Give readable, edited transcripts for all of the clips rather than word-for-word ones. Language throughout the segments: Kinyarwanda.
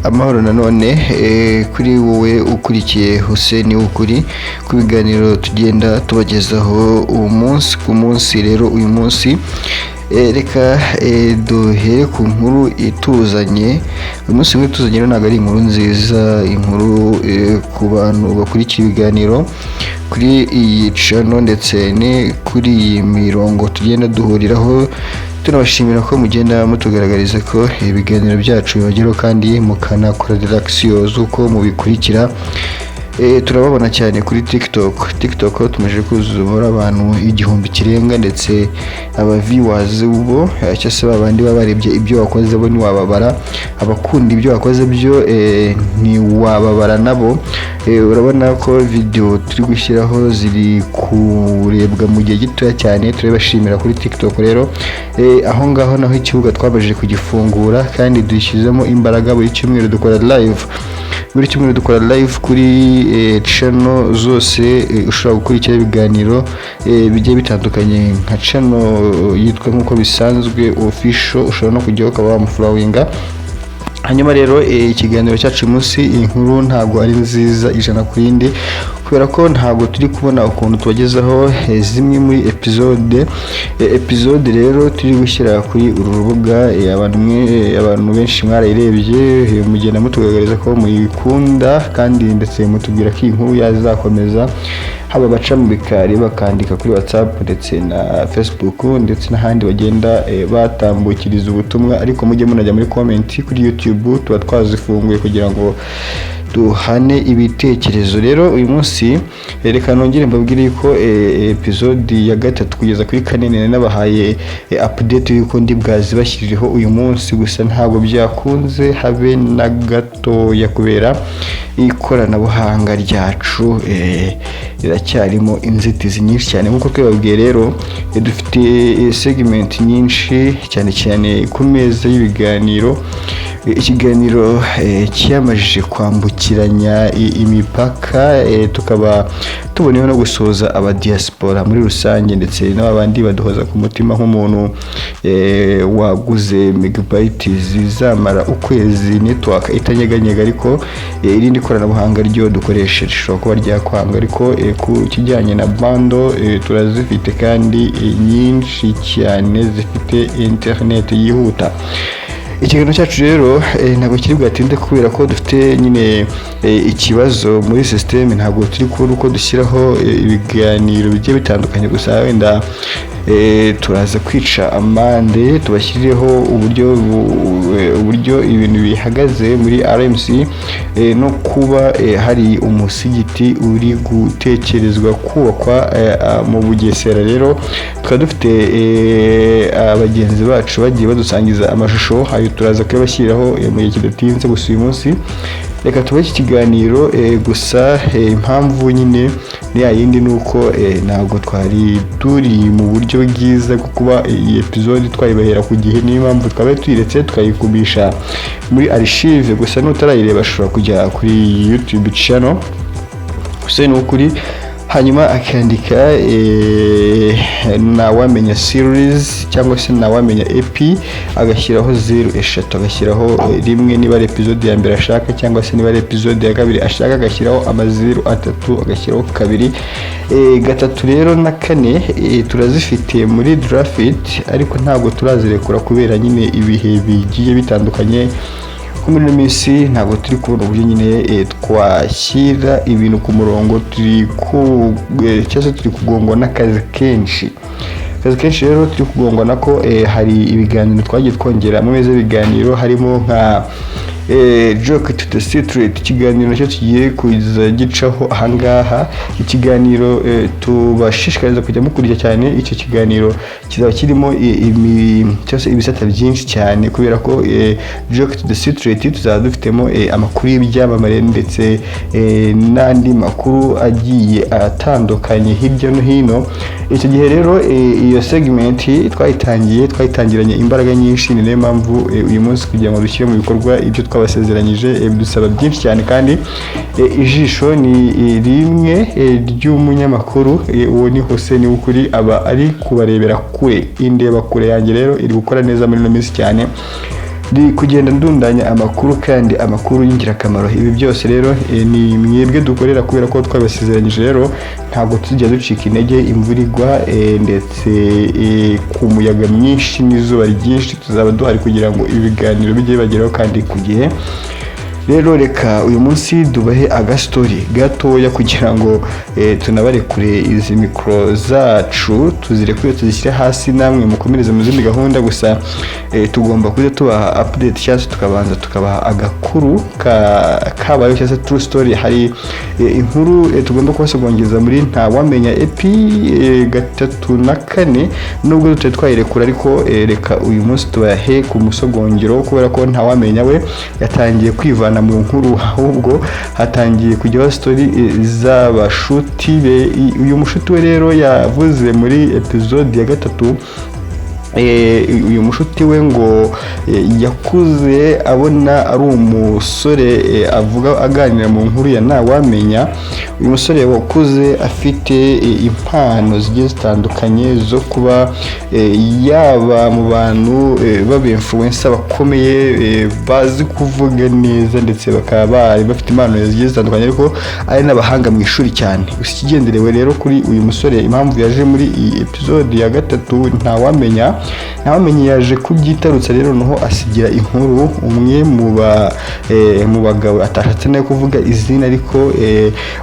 amahoro nanone kuri wowe ukurikiye Hussein Ukuri ku biganiro tugenda tubagezaho umunsi ku munsi. Rero uyu munsi reka duhere ku nkuru ituzanye. Uyu munsi ituzanye rero ntabwo ari inkuru nziza, inkuru ku bantu bakurikiye ibiganiro kuri iyi channel ndetse ni kuri iyi mirongo tugenda duhuriraho. Tunabashimira ko mugenda mutugaragariza ko ibiganiro byacu bibageraho kandi mukanakora reaction z'uko mubikurikira. Turababona cyane kuri TikTok tumaze kuzura abantu 1000 kirenga, ndetse aba viewers ubo cyase babandi babarebye ibyo wakoze bo ni wababara, abakunda ibyo wakoze byo ni wababara nabo. Urabona ko video turi gushyiraho ziri kurebwa mu gihe gito cyane. Turabashimira kuri TikTok rero aho ngaho naho ikibuga twabajije kugifungura kandi dushyizemo imbaraga. Buri cyumweru dukora live kuri channel zose ushobora gukurikira ibiganiro bigiye bitandukanye nka channel yitwa nkuko bisanzwe official. Ushobora no kujyaho ukaba wamufollowinga. Hanyuma rero ikiganiro cyacu munsi inkuru ntabwo ari nziza ijana ku yindi, kubera ko ntabwo turi kubona ukuntu tubagezaho zimwe muri episode rero turi gushyira kuri uru rubuga. Abantu benshi mwarayirebye, mugenda mutugaragariza ko muyikunda kandi ndetse mutubwira ko inkuru yazakomeza, haba baca mu bikari bakandika kuri WhatsApp ndetse na Facebook ndetse n'ahandi bagenda batambukiriza ubutumwa. Ariko mujye munajya muri comment kuri YouTube, tuba twazifunguye kugira ngo duhane ibitekerezo. Rero uyu munsi reka nongere mbabwire ko episode ya 3 kugeza kuri 4 nabahaye update y'uko ndi bwazibashyiriho uyu munsi, gusa ntabwo byakunze habe na gato ya kubera ikoranabuhanga ryacu riracyarimo inzitizi nyinshi cyane. Nkuko twababwiye rero dufite segment nyinshi cyane ku meza y'ibiganiro. Ikiganiro cyamajije kwambukiranya imipaka, tukaba tuboneyeho no gusoza aba diaspora muri rusange ndetse n'abandi baduhoza ku mutima nk'umuntu waguze megabyte zizamara ukwezi, network itanyeganyega ariko irindi koranabuhanga ryo dukoresha rishobora kuba ryakwanga. Ariko ku kijyanye na bando turazifite kandi nyinshi cyane zifite internet yihuta. Ikiganiro cyacu rero ntabwo kiri bwatinde kubera ko dufite nyine ikibazo muri system. Ntabwo turi kubona uko dushyiraho ibiganiro bigiye bitandukanye, gusa wenda turaza kwica amande tubashyireho uburyo ibintu bihagaze muri RMC, no kuba hari umusigiti uri gutekerezwa kubakwa mu Bugesera. Rero tukaba dufite abagenzi bacu bagiye badusangiza amashusho, ayo turaza kuyabashyiraho mu gihe kidatinze. Gusa uyu munsi reka tubahe iki kiganiro, gusa impamvu nyine ni yindi nuko ntabwo twari turi mu buryo bwiza bwo kuba iyi episode twayibahera ku gihe. Niyo mpamvu twabaye tuyiretse tukayikumisha muri archive. Gusa nutarayireba ashobora kujya kuri YouTube channel Hussein Ukuri, hanyuma akandika Ntawamenya series cyangwa se Ntawamenya EP, agashyiraho 0 agashyiraho 1 niba ari episode ya mbere ashaka, cyangwa se niba ari episode ya kabiri ashaka agashyiraho 0 agashyiraho 2 3 rero na 4 turazifite muri draft, ariko ntabwo turazirekura kubera nyine ibihe bigiye bitandukanye. Muri minsi ntabwo turi kubona uburyo nyine twashyira ibintu ku murongo, turi kugongwa n'akazi kenshi. Rero turi kugongwa nako hari ibiganiro twagiye twongera mu meza y'ibiganiro, harimo nka Joke to the Street, ikiganiro nacyo kigiye kuza gicaho ahangaha. Ikiganiro tubashishikariza kujya mukurikira cyane. Icyo kiganiro kizaba kirimo ibisata byinshi cyane, kubera ko Joke to the Street tuzaba dufitemo amakuru y'ibyamamare ndetse n'andi makuru agiye atandukanye hirya no hino. Icyo gihe rero iyo segment twayitangiranye imbaraga nyinshi. Ni nayo mpamvu uyu munsi kugira ngo dushyire mu bikorwa ibyo twabasezeranyije bisaba byinshi cyane, kandi ijisho ni rimwe ry'umunyamakuru. Uwo ni Hussein Ukuri, aba ari kubarebera kure. Indeba kure yanjye rero iri gukora neza muri no minsi cyane. ndi kugenda ndundanya amakuru kandi amakuru y'ingirakamaro. Ibi byose rero ni mwebwe dukorera kubera ko twabasezeranyije, rero ntabwo tujya ducika intege. Imvura igwa ndetse ku muyaga mwinshi n'izuba ryinshi tuzaba duhari kugira ngo ibiganiro bijye bibageraho kandi ku gihe. Rero reka uyu munsi dubahe agastori gatoya kugira ngo tunabarekure izi mikoro zacu, tuzirekure tuzishyire hasi, namwe mukomereze mu zindi gahunda. Gusa tugomba kujya tubaha update cyangwa tukabanza tukabaha agakuru kabayeho cyangwa true story. Hari inkuru tugomba kubasogongeza muri Ntawamenya epi 3 na 4, nubwo tutari twayirekura, ariko reka uyu munsi tubahe ku musogongero kubera ko Ntawamenya we yatangiye kwivana mu nkuru, ahubwo hatangiye kujyaho story z'abashuti be. Uyu mushuti we rero yavuze muri episode ya 3, uyu mushuti we ngo yakuze abona ari umusore, avuga aganira mu nkuru ya Ntawamenya. Uyu musore wakuze afite impano zigiye zitandukanye zo kuba yaba mu bantu b'abinfluencer bakomeye bazi kuvuga neza, ndetse bakaba bari bafite impano zigiye zitandukanye, ariko ari n'abahanga mu ishuri cyane. Ikigenderewe rero kuri uyu musore, impamvu yaje muri iyi episode ya 3 Ntawamenya yaje kubyitarutsa rero, noneho asigira inkuru umwe mu bagabo atashatse nayo kuvuga izina, ariko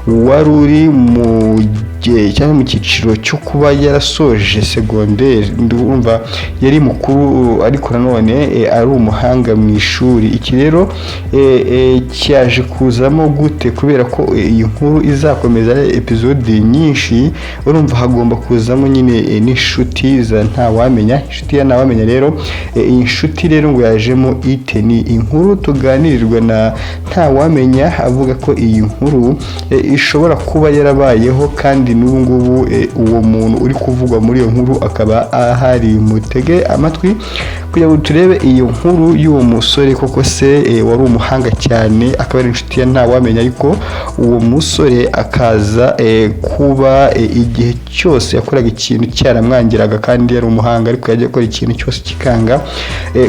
wari uri mu gihe cyangwa mu cyiciro cyo kuba yarasoje secondaire, ndumva yari mukuru, ariko nanone ari umuhanga mu ishuri. Iki rero cyaje kuzamo gute? Kubera ko iyi nkuru izakomeza episode nyinshi, urumva hagomba kuzamo nyine n'inshuti za Ntawamenya. Inshuti ya Ntawamenya rero, iyi nshuti rero ngo yajemo ite? Ni inkuru tuganirirwa na Ntawamenya avuga ko iyi nkuru ishobora kuba yarabayeho, kandi n'ubu ngubu uwo muntu uri kuvugwa muri iyo nkuru akaba ahari. Mutege amatwi kugira ngo turebe iyo nkuru y'uwo musore, koko se wari umuhanga cyane, akaba ari inshuti ya Ntawamenya, ariko uwo musore akaza kuba igihe cyose yakoraga ikintu cyaramwangiraga, kandi yari umuhanga, ariko yajya gukora ikintu cyose kikanga,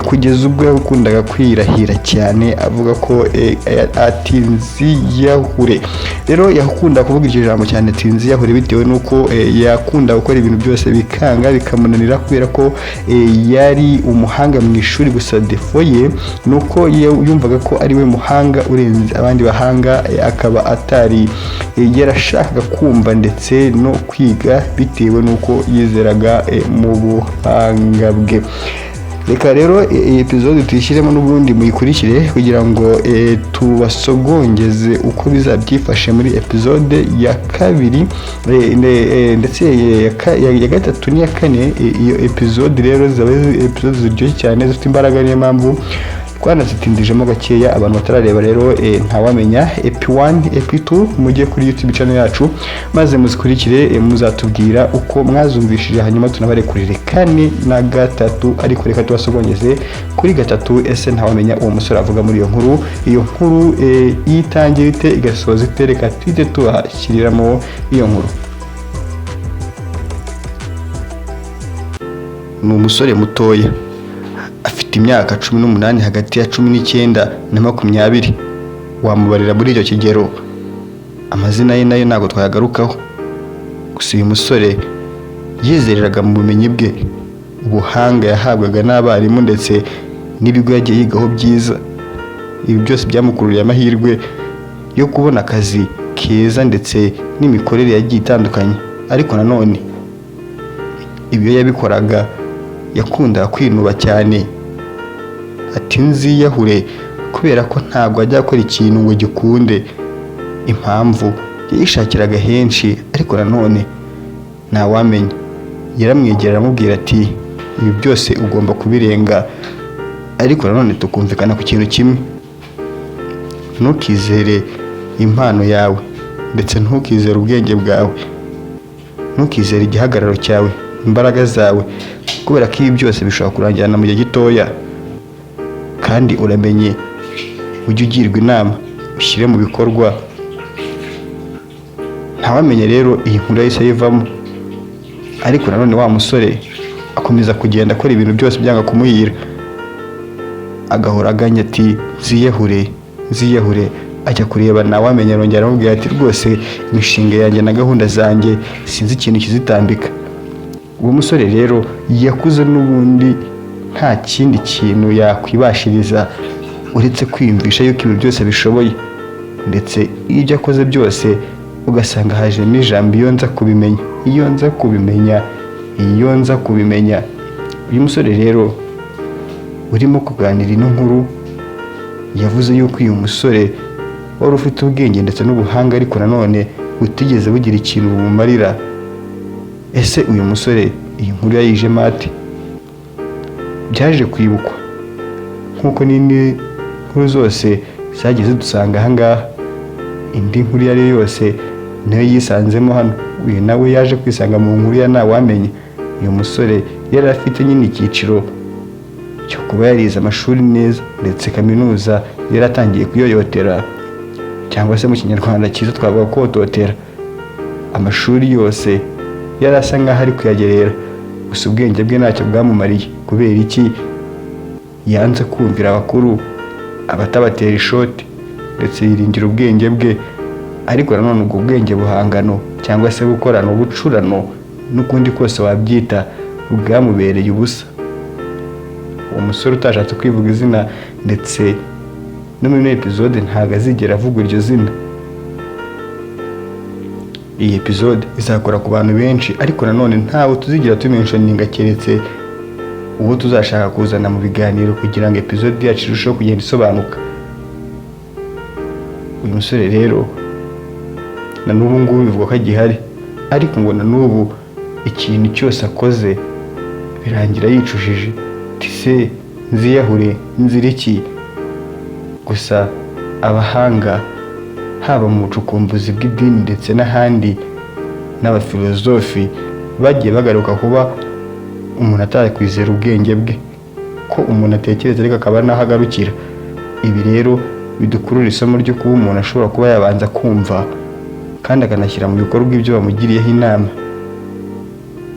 kugeza ubwo yakundaga kwirahira cyane, avuga ko atinziyahure. Rero yakunda kuvuga iryo jambo cyane atinziyahure, bitewe nuko yakunda gukora ibintu byose bikanga bikamunanira, kubera ko yari umuhanga mu ishuri. Gusa defo ye nuko yumvaga ko ari we muhanga urenze abandi bahanga, akaba atari yarashakaga kumva ndetse no kwiga, bitewe nuko yizeraga mu buhanga bwe. Reka rero episode tuyishyiremo n'ubundi muyikurikire kugira ngo tubasogongeze uko bizabyifashe muri episode ya 2 ndetse ya 3 n'iya 4. Iyo episode rero zaba episode ziryoshye cyane, zifite imbaraga, niyo mpamvu twanazitindijemo gakeya abantu batarareba. Rero Ntawamenya epi 1 epi 2 mujye kuri YouTube channel yacu, maze muzikurikire, muzatubwira uko mwazumvishije, hanyuma tunabarekurire 4 na 3. ariko reka tubasogongeze kuri 3. ese Ntawamenya uwo musore avuga muri iyo nkuru, iyo nkuru yitangira ite igasoza ite? Reka twite tubashyiriramo iyo nkuru. Ni umusore mutoya, afite imyaka 18, hagati ya 19 na 20. Wamubarira muri icyo kigero. Amazina ye nayo ntabwo twayagarukaho. Gusa uyu musore yizereraga mu bumenyi bwe, ubuhanga yahabwaga n'abarimu ndetse n'ibigo yagiye yigaho byiza. Ibi byose byamukururiye amahirwe yo kubona akazi keza ndetse n'imikorere yagiye itandukanye. Ariko nanone ibyo yabikoraga yakundaga kwinuba cyane, atinziyahure, kubera ko ntabwo ajya gukora ikintu ngo gikunde. Impamvu yishakiraga henshi, ariko nanone Ntawamenya yaramwegera aramubwira ati ibi byose ugomba kubirenga, ariko nanone tukumvikana ku kintu kimwe: ntukizere impano yawe, ndetse ntukizere ubwenge bwawe, ntukizere igihagararo cyawe, imbaraga zawe, kubera ko ibi byose bishobora kurangirana mu gihe gitoya. Kandi uramenye, ujye ugirwa inama, ushyire mu bikorwa. Ntawamenya rero iyi nkuru yahise yivamo, ariko nanone wa musore akomeza kugenda akora ibintu byose byanga kumuhira. agahora aganya ati ziyahure ajya kureba nawe amenya, arongera aramubwira ati rwose imishinga yanjye na gahunda zanjye sinzi ikintu kizitambika. Uwo musore rero yakuze n'ubundi nta kindi kintu yakwibashiriza uretse kwiyumvisha yuko ibintu byose bishoboye, ndetse ibyo akoze byose ugasanga hajemo ijambo iyo nza kubimenya. Uyu musore rero urimo kuganira ino nkuru yavuze yuko uyu musore wari ufite ubwenge ndetse n'ubuhanga, ariko nanone utigeze bugira ikintu bumumarira. Ese uyu musore iyi nkuru yayijemo ate? Byaje kwibukwa nk'uko n'indi nkuru zose zagiye zidusanga ahangaha. Indi nkuru iyo ari yo yose nayo yisanzemo hano. Uyu nawe yaje kwisanga mu nkuru ya ntawamenya. Uyu musore yari afite nyine icyiciro cyo kuba yarize amashuri neza, ndetse kaminuza yari atangiye kuyoyotera, cyangwa se mu kinyarwanda cyiza twavuga kototera. Amashuri yose yari asa nk'aho ari kuyagerera, gusa ubwenge bwe ntacyo bwamumariye. Kubera iki? Yanze kumvira abakuru, abatabatera ishoti, ndetse yiringira ubwenge bwe. Ariko nanone ubwo bwenge buhangano cyangwa se bukorano bucurano n'ukundi kose wabyita bwamubereye ubusa. Uwo musore utashatse kwivuga izina, ndetse no muri episode ntabwo azigera avuga iryo zina. Iyi episode izakora ku bantu benshi, ariko nanone ntawe tuzigira tumentioninga keretse uwo tuzashaka kuzana mu biganiro kugira ngo episode yacu irusheho kugenda isobanuka. Uyu musore rero na n'ubu ngubu bivuga ko agihari, ariko ngo na n'ubu ikintu cyose akoze birangira yicujije. Se nziyahure nzira iki? Gusa abahanga haba mu bucukumbuzi bw'idini ndetse n'ahandi n'abafilozofi bagiye bagaruka kuba umuntu atakwizera ubwenge bwe, ko umuntu atekereza ariko akaba naho agarukira. Ibi rero bidukurura isomo ryo kuba umuntu ashobora kuba yabanza kumva kandi akanashyira mu bikorwa ibyo bamugiriyeho inama.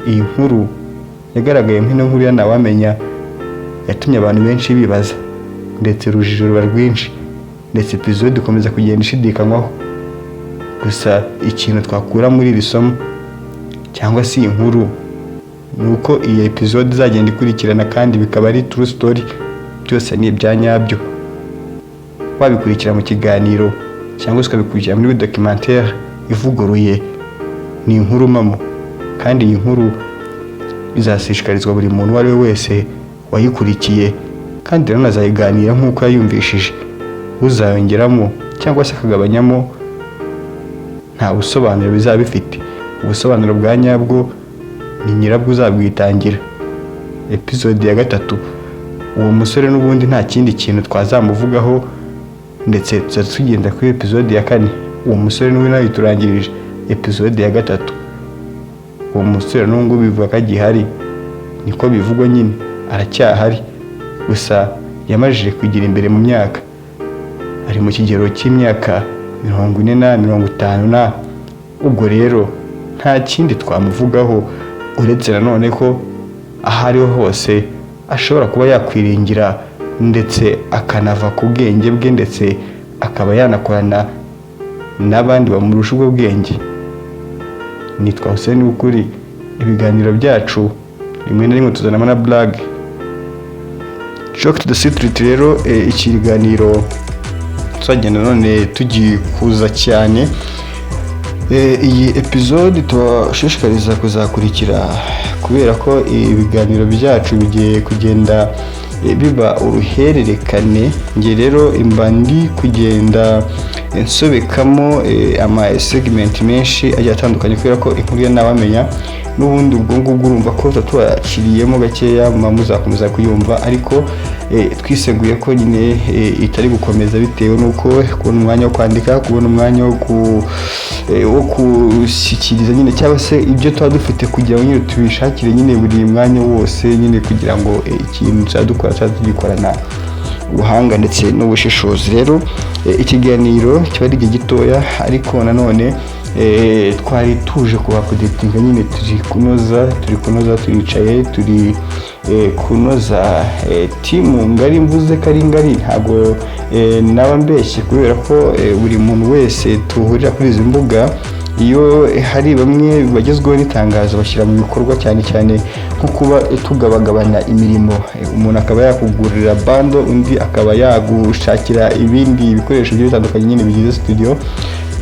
Iyi nkuru yagaragaye nk'inkuru ya ntawamenya, yatumye abantu benshi bibaza, ndetse urujijo ruba rwinshi, ndetse episode ikomeza kugenda ishidikanywaho. Gusa ikintu twakura muri iri somo cyangwa se iyi nkuru ni uko iyi episode izagenda ikurikirana kandi bikaba ari true story, byose ni ibya nyabyo. Wabikurikira mu kiganiro cyangwa se ukabikurikira muri documentaire ivuguruye, ni inkuru mamo, kandi iyi nkuru izashishikarizwa buri muntu uwo ari we wese wayikurikiye, kandi rero azayiganira nk'uko yayumvishije. Uzayongeramo cyangwa se akagabanyamo nta busobanuro bizaba bifite. Ubusobanuro bwa nyabwo ni nyirabwo uzabwitangira. Episode ya 3, uwo musore n'ubundi nta kindi kintu twazamuvugaho, ndetse tugenda kuri episode ya 4. Uwo musore n'ubu nawe turangirije episode ya 3. Uwo musore n'ubwo bivuga ko agihari, niko bivugwa nyine, aracyahari. Gusa yamajije kugira imbere mu myaka, ari mu kigero cy'imyaka 40 na 50. Ubwo rero nta kindi twamuvugaho uretse nanone ko ahariho hose ashobora kuba yakwiringira, ndetse akanava ku bwenge bwe, ndetse akaba yanakorana n'abandi bamurusha ubwo bwenge. Nitwa Hussein w'ukuri. Ibiganiro byacu rimwe na rimwe tuzanamo na blague. Shock to the Street rero ikiganiro tuzagenda none tugikuza cyane. Iyi episode tubashishikariza kuzakurikira, kubera ko ibiganiro byacu bigiye kugenda biba uruhererekane. Nge rero imbandi kugenda nsobekamo ama segment menshi agiye atandukanye, kubera ko inkuru ya ntawamenya n'ubundi ubwo ngubwo urumva ko twakiriyemo gakeya, muzakomeza kuyumva, ariko twiseguye ko nyine itari gukomeza bitewe nuko kubona umwanya wo kwandika, kubona umwanya wo gushyikiriza nyine, cyangwa se ibyo tuba dufite kugira ngo nyine tubishakire nyine buri mwanya wose, nyine kugira ngo ikintu cyadukora tugikorana ubuhanga ndetse n'ubushishozi. Rero ikiganiro kiba ari gitoya, ariko nanone twari tuje kubakudetinga nyine, turi kunoza turicaye, turi kunoza timu ngari. Mvuze ko ari ngari ntabwo naba mbeshye, kubera ko buri muntu wese tuhurira kuri izi mbuga, iyo hari bamwe bagezweho n'itangazo bashyira mu bikorwa, cyane cyane nko kuba tugabagabanya imirimo. Umuntu akaba yakugurira bando, undi akaba yagushakira ibindi bikoresho bitandukanye nyine bigize studio,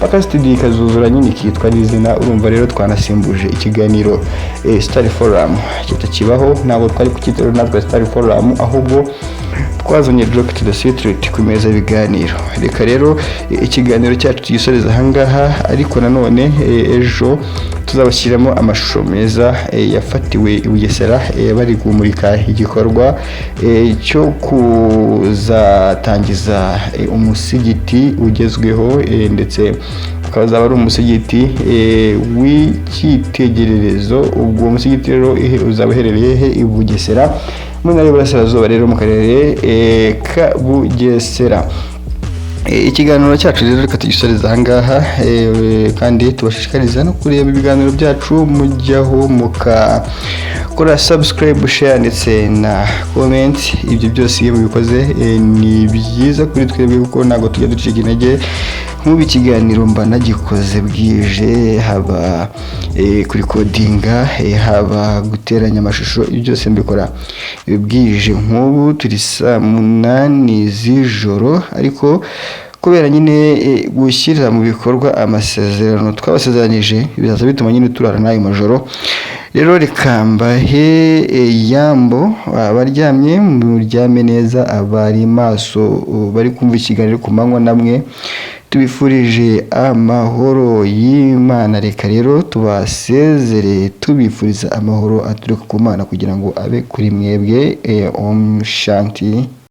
paka studio ikazuzura nyine ikitwa n'izina. Urumva rero twanasimbuje ikiganiro Star Forum kitakibaho, ntabwo twari kucyitero natwe Star Forum, ahubwo twazanye Drop to the Street ku meza y'ibiganiro. Reka rero ikiganiro cyacu tugisoreza ahangaha, ariko nanone ejo tuzabashyiramo amashusho meza yafatiwe i Bugesera bari kumurika igikorwa cyo kuzatangiza umusigiti ugezweho, ndetse ukazaba ari umusigiti w'icyitegererezo. Ubwo umusigiti rero uzaba uherereye he? I Bugesera, mu ntara y'Iburasirazuba, rero mu karere ka Bugesera. Ikiganiro cyacu rero reka tugisoreza ahangaha, kandi tubashishikariza no kureba ibiganiro byacu, mujyaho mukakora subscribe, share ndetse na comment. Ibyo byose iyo mubikoze ni byiza kuri twebwe, kuko ntabwo tujya ducika intege. Nk'ubu ikiganiro mba nagikoze bwije, haba kuri kodinga, haba guteranya amashusho, ibyo byose mbikora bwije. Nk'ubu turi saa 8 z'ijoro, ariko kubera nyine gushyira mu bikorwa amasezerano twabasezeranyije, bizaza bituma nyine turara n'ayo majoro. Rero reka mbahe yambo, abaryamye muryame neza, abari maso bari kumva ikiganiro ku manywa, namwe tubifurije amahoro y'Imana. Reka rero tubasezere tubifuriza amahoro aturuka ku Mana, kugira ngo abe kuri mwebwe. Om Shanti.